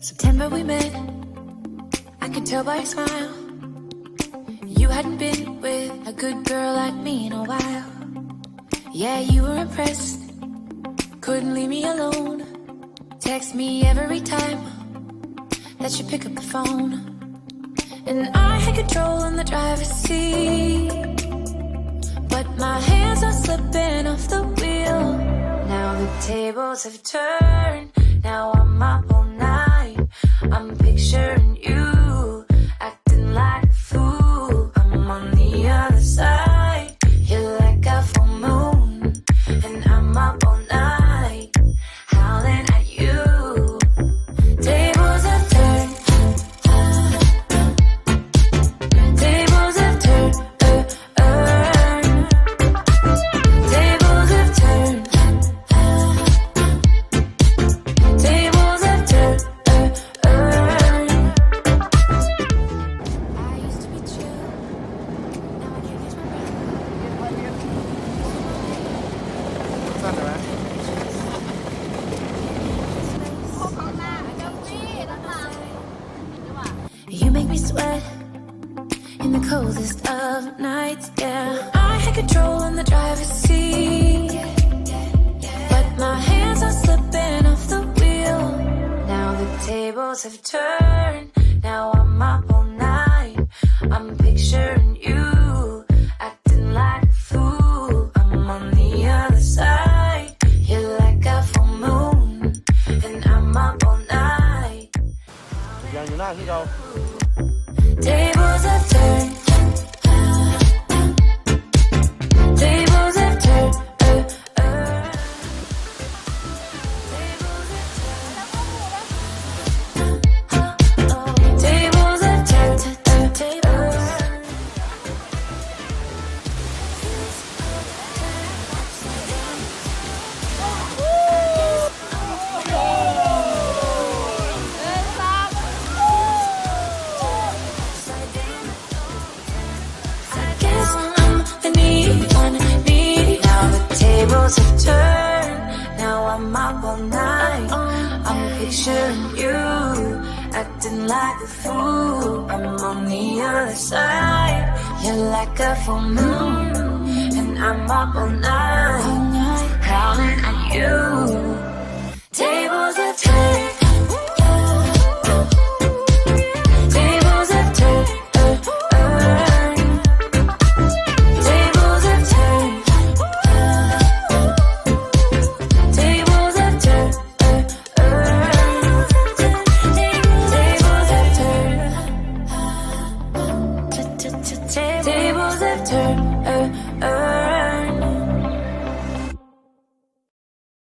September we met, I could tell by your smile. You hadn't been with a good girl like me in a while. Yeah, you were impressed, couldn't leave me alone. Text me every time that you pick up the phone. And I had control in the driver's seat, but my hands are slipping off the wheel. Now the tables have turned, now I'm up all night. I'm picturing you, acting like a fool. I'm on the other side, you're like a full moon. And I'm up all night, howling at you. Tables have turned, tables have turned, tables have turned, tables have turned. I used to be chill, now I can't catch my breath. You make me sweat in the coldest of nights, yeah. I had control in the driver's seat, but my hands are slipping off the wheel. Now the tables have turned, now I'm up all night. I'm picturing you, acting like a fool. I'm on the other side, you're like a full moon. And I'm up all night. ยังอยู่หน้าที่เรา Tables have turned, tables have turned, tables have turned, tables. I guess I'm the needy one, needy. Now the tables have turned, now I'm up all night. I'm picturing you, acting like a fool. I'm on the other side, you're like a full moon. And I'm up all night, howling at you. Tables have turned, tables have turned, tables have turned, tables have turned, tables have turned, tables have turned.